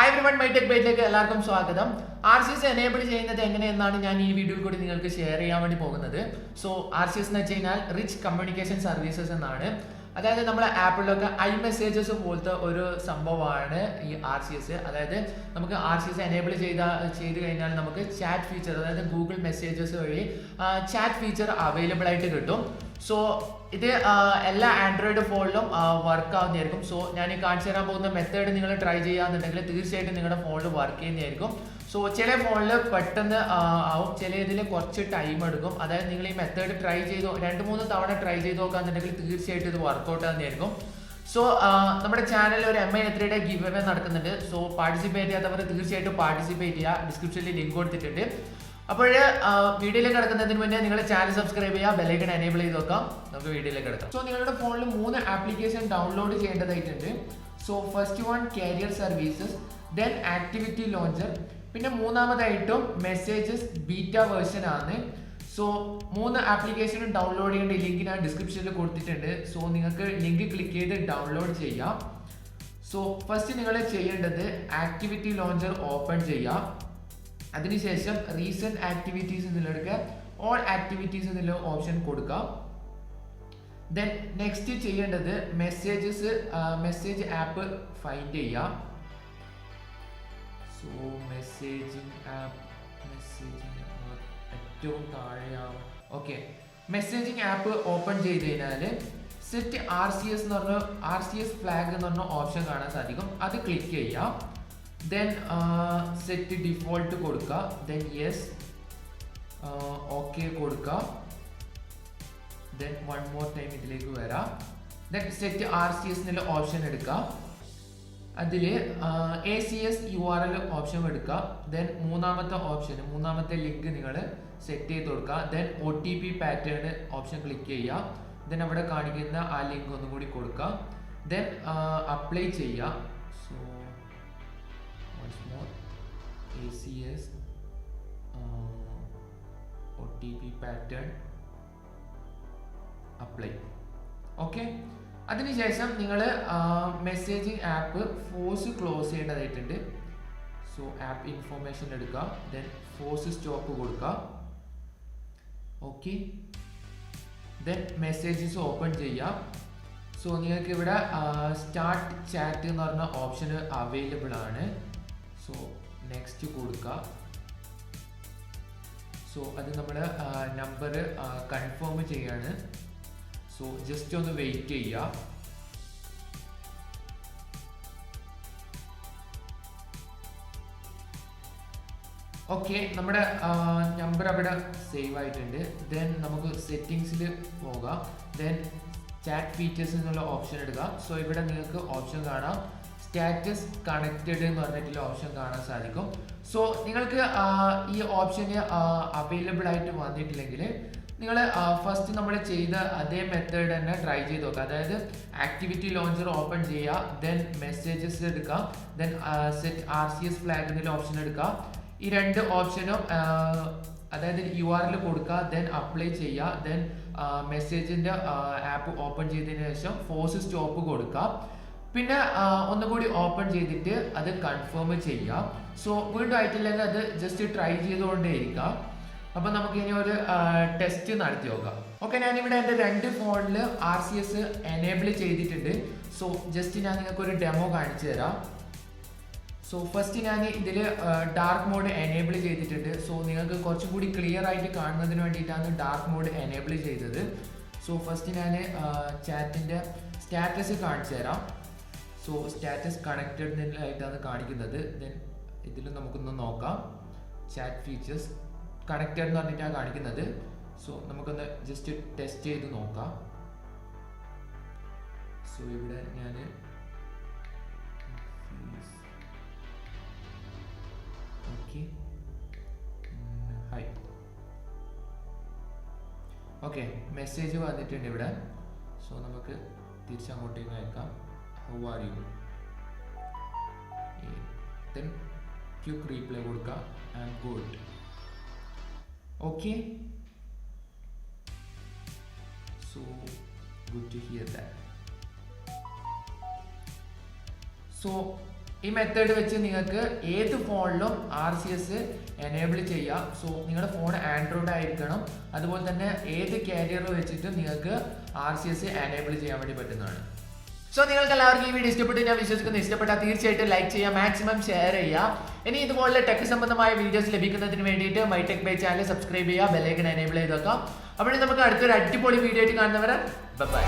Hi everyone, my tech ബൈറ്റിലേക്ക് എല്ലാവർക്കും സ്വാഗതം. RCS enable ചെയ്യുന്നത് എങ്ങനെയെന്നാണ് ഞാൻ ഈ വീഡിയോയിൽ കൂടി നിങ്ങൾക്ക് ഷെയർ ചെയ്യാൻ വേണ്ടി പോകുന്നത്. സോ RCS എന്ന് വെച്ച് കഴിഞ്ഞാൽ റിച്ച് കമ്മ്യൂണിക്കേഷൻ സർവീസസ് എന്നാണ്. അതായത് നമ്മുടെ ആപ്പിലൊക്കെ iMessages പോലത്തെ ഒരു സംഭവമാണ് ഈ RCS. അതായത് നമുക്ക് RCS എനേബിൾ ചെയ്ത് കഴിഞ്ഞാൽ നമുക്ക് ചാറ്റ് ഫീച്ചർ, അതായത് ഗൂഗിൾ മെസ്സേജസ് വഴി ചാറ്റ് ഫീച്ചർ അവൈലബിൾ ആയിട്ട് കിട്ടും. സോ ഇത് എല്ലാ ആൻഡ്രോയിഡ് ഫോണിലും വർക്ക് ആവുന്നതായിരിക്കും. സോ ഞാൻ ഈ കാണിച്ചു തരാൻ പോകുന്ന മെത്തേഡ് നിങ്ങൾ ട്രൈ ചെയ്യാന്നുണ്ടെങ്കിൽ തീർച്ചയായിട്ടും നിങ്ങളുടെ ഫോണിൽ വർക്ക് ചെയ്യുന്നതായിരിക്കും. സോ ചില ഫോണിൽ പെട്ടെന്ന് ആവും, ചില ഇതിൽ കുറച്ച് ടൈം എടുക്കും. അതായത് നിങ്ങൾ ഈ മെത്തേഡ് ട്രൈ ചെയ്തോ 2-3 തവണ ട്രൈ ചെയ്ത് നോക്കാന്നുണ്ടെങ്കിൽ തീർച്ചയായിട്ടും ഇത് വർക്കൗട്ട് ആവുന്നതായിരിക്കും. സോ നമ്മുടെ ചാനലിൽ ഒരു MI3 ഗിവ് അവേ നടക്കുന്നുണ്ട്. സോ പാർട്ടിസിപ്പേറ്റ് ചെയ്യാത്തവർ തീർച്ചയായിട്ടും പാർട്ടിസിപ്പേറ്റ് ചെയ്യുക. ഡിസ്ക്രിപ്ഷനിൽ ലിങ്ക് കൊടുത്തിട്ടുണ്ട്. അപ്പോൾ വീഡിയോയിലേക്ക് കിടക്കുന്നതിന് മുന്നേ നിങ്ങൾ ചാനൽ സബ്സ്ക്രൈബ് ചെയ്യുക, ബെല്ലൈക്കൺ എനേബിൾ ചെയ്ത് നോക്കാം. നമുക്ക് വീഡിയോയിലേക്ക് കിടക്കാം. സോ നിങ്ങളുടെ ഫോണിൽ 3 ആപ്ലിക്കേഷൻ ഡൗൺലോഡ് ചെയ്യേണ്ടതായിട്ടുണ്ട്. So first one carrier services, then activity launcher, പിന്നെ മൂന്നാമതായിട്ടും മെസ്സേജസ് ബീറ്റ വേർഷൻ ആണ്. സോ 3 ആപ്ലിക്കേഷനും ഡൗൺലോഡ് ചെയ്യേണ്ട ലിങ്ക് ഞാൻ ഡിസ്ക്രിപ്ഷനിൽ കൊടുത്തിട്ടുണ്ട്. സോ നിങ്ങൾക്ക് ലിങ്ക് ക്ലിക്ക് ചെയ്ത് ഡൗൺലോഡ് ചെയ്യാം. സോ ഫസ്റ്റ് നിങ്ങൾ ചെയ്യേണ്ടത് ആക്ടിവിറ്റി ലോഞ്ചർ ഓപ്പൺ ചെയ്യാം. അതിനുശേഷം റീസെന്റ് ആക്ടിവിറ്റീസ് എന്നുള്ളടുക്കുക ഓൾ ആക്ടിവിറ്റീസ് എന്നുള്ള ഓപ്ഷൻ കൊടുക്കാം. ദെൻ നെക്സ്റ്റ് ചെയ്യേണ്ടത് മെസ്സേജ് ആപ്പ് ഫൈൻഡ് ചെയ്യാം. സോ മെസ്സേജിങ് ആപ്പ് ഏറ്റവും താഴെയാവും. ഓക്കെ, മെസ്സേജിങ് ആപ്പ് ഓപ്പൺ ചെയ്ത് കഴിഞ്ഞാൽ സെറ്റ് RCS എന്ന് പറഞ്ഞ RCS ഫ്ലാഗ് എന്ന് പറഞ്ഞ ഓപ്ഷൻ കാണാൻ സാധിക്കും. അത് ക്ലിക്ക് ചെയ്യാം. ദെൻ സെറ്റ് ഡിഫോൾട്ട് കൊടുക്കുക. ദെൻ യെസ്, ഓക്കെ കൊടുക്കുക. ദെൻ വൺ മോർ ടൈം ഇതിലേക്ക് വരാം. ദെൻ സെറ്റ് RCS എന്നുള്ള ഓപ്ഷൻ എടുക്കുക. അതിൽ ACS URL ഓപ്ഷൻ എടുക്കുക. ദെൻ മൂന്നാമത്തെ ലിങ്ക് നിങ്ങൾ സെറ്റ് ചെയ്ത് കൊടുക്കുക. Then OTP pattern option click ചെയ്യുക. ദെൻ അവിടെ കാണിക്കുന്ന ആ ലിങ്ക് ഒന്നും കൂടി കൊടുക്കുക. ദെൻ അപ്ലൈ ചെയ്യുക. So ACS OTP pattern apply. Okay, അതിനുശേഷം നിങ്ങൾ മെസ്സേജിങ് ആപ്പ് ഫോഴ്സ് ക്ലോസ് ചെയ്യേണ്ടതായിട്ടുണ്ട്. സോ ആപ്പ് ഇൻഫോർമേഷൻ എടുക്കുക. ദെൻ ഫോഴ്സ് സ്റ്റോപ്പ് കൊടുക്കുക. ഓക്കെ, ദെൻ മെസ്സേജസ് ഓപ്പൺ ചെയ്യാം. സോ നിങ്ങൾക്ക് ഇവിടെ സ്റ്റാർട്ട് ചാറ്റ് എന്ന് പറഞ്ഞ ഓപ്ഷൻ അവൈലബിൾ ആണ്. സോ നെക്സ്റ്റ് കൊടുക്കുക. സോ അത് നമ്മൾ നമ്പർ കൺഫേം ചെയ്യാണ്. സോ ജസ്റ്റ് ഒന്ന് വെയിറ്റ് ചെയ്യുക. ഓക്കെ, നമ്മുടെ നമ്പർ അവിടെ സേവ് ആയിട്ടുണ്ട്. ദെൻ നമുക്ക് സെറ്റിങ്സിൽ പോകാം. ദെൻ ചാറ്റ് ഫീച്ചേഴ്സ് എന്നുള്ള ഓപ്ഷൻ എടുക്കുക. സോ ഇവിടെ നിങ്ങൾക്ക് ഓപ്ഷൻ കാണാം, സ്റ്റാറ്റസ് കണക്റ്റഡ് എന്ന് പറഞ്ഞിട്ടുള്ള ഓപ്ഷൻ കാണാൻ സാധിക്കും. സോ നിങ്ങൾക്ക് ഈ ഓപ്ഷന് അവൈലബിൾ ആയിട്ട് വന്നിട്ടില്ലെങ്കിൽ നിങ്ങൾ ഫസ്റ്റ് നമ്മൾ ചെയ്ത അതേ മെത്തേഡ് തന്നെ ട്രൈ ചെയ്ത് നോക്കുക. അതായത് ആക്ടിവിറ്റി ലോഞ്ചർ ഓപ്പൺ ചെയ്യുക. ദെൻ മെസ്സേജസ് എടുക്കുക. ദെൻ സെറ്റ് RCS ഫ്ലാഗ് എന്നുള്ള ഓപ്ഷൻ എടുക്കുക. ഈ 2 ഓപ്ഷനും അതായത് URL കൊടുക്കുക. ദെൻ അപ്ലൈ ചെയ്യുക. ദെൻ മെസ്സേജിൻ്റെ ആപ്പ് ഓപ്പൺ ചെയ്തതിന് ശേഷം ഫോഴ്സ് സ്റ്റോപ്പ് കൊടുക്കുക. പിന്നെ ഒന്നുകൂടി ഓപ്പൺ ചെയ്തിട്ട് അത് കൺഫേം ചെയ്യുക. സോ വീണ്ടും ആയിട്ടില്ലെങ്കിൽ അത് ജസ്റ്റ് ട്രൈ ചെയ്തുകൊണ്ടേയിരിക്കുക. അപ്പം നമുക്ക് ഇനി ഒരു ടെസ്റ്റ് നടത്തി നോക്കാം. ഓക്കെ, ഞാനിവിടെ എൻ്റെ 2 ഫോണിൽ RCS എനേബിൾ ചെയ്തിട്ടുണ്ട്. സോ ജസ്റ്റ് ഞാൻ നിങ്ങൾക്ക് ഒരു ഡെമോ കാണിച്ചു തരാം. സോ ഫസ്റ്റ് ഞാൻ ഇതിൽ ഡാർക്ക് മോഡ് എനേബിൾ ചെയ്തിട്ടുണ്ട്. സോ നിങ്ങൾക്ക് കുറച്ചും കൂടി ക്ലിയർ ആയിട്ട് കാണുന്നതിന് വേണ്ടിയിട്ടാണ് ഡാർക്ക് മോഡ് എനേബിൾ ചെയ്തത്. സോ ഫസ്റ്റ് ഞാൻ ചാറ്റിൻ്റെ സ്റ്റാറ്റസ് കാണിച്ചു തരാം. സോ സ്റ്റാറ്റസ് കണക്റ്റഡ് ആയിട്ടാണ് കാണിക്കുന്നത്. ദെൻ ഇതിൽ നമുക്കൊന്ന് നോക്കാം. ചാറ്റ് ഫീച്ചേഴ്സ് കണക്റ്റഡ് എന്ന് പറഞ്ഞിട്ടാണ് കാണിക്കുന്നത്. സോ നമുക്കൊന്ന് ജസ്റ്റ് ടെസ്റ്റ് ചെയ്ത് നോക്കാം. സോ ഇവിടെ ഞാൻ ഹായ്. ഓക്കെ, മെസ്സേജ് വന്നിട്ടുണ്ട് ഇവിടെ. സോ നമുക്ക് തിരിച്ചങ്ങോട്ടേക്ക് അയക്കാം. How are you? Then quick reply കൊടുക്കുക. I am good. Okay, so good to hear that. So ഈ മെത്തേഡ് വെച്ച് നിങ്ങൾക്ക് ഏത് ഫോണിലും RCS എനേബിൾ ചെയ്യാം. സോ നിങ്ങളുടെ ഫോൺ ആൻഡ്രോയിഡ് ആയിരിക്കണം. അതുപോലെ തന്നെ ഏത് കാരിയർ വെച്ചിട്ട് നിങ്ങൾക്ക് RCS എനേബിൾ ചെയ്യാൻ വേണ്ടി പറ്റുന്നതാണ്. സോ നിങ്ങൾക്ക് എല്ലാവർക്കും ഈ വീഡിയോ ഇഷ്ടപ്പെട്ടു ഞാൻ വിശ്വസിക്കുന്നു. ഇഷ്ടപ്പെട്ടാൽ തീർച്ചയായിട്ടും ലൈക്ക് ചെയ്യുക, മാക്സിമം ഷെയർ ചെയ്യുക. ഇനി ഇതുപോലെ ടെക് സംബന്ധമായ വീഡിയോസ് ലഭിക്കുന്നതിന് വേണ്ടിയിട്ട് my tech by channel subscribe ചെയ്യുക, ബെൽ ഐക്കൺ എനേബിൾ ചെയ്ത് വെക്കാം. അപ്പോൾ നമുക്ക് അടുത്തൊരു അടിപൊളി വീഡിയോ ആയിട്ട് കാണുന്നവരെ ബൈ.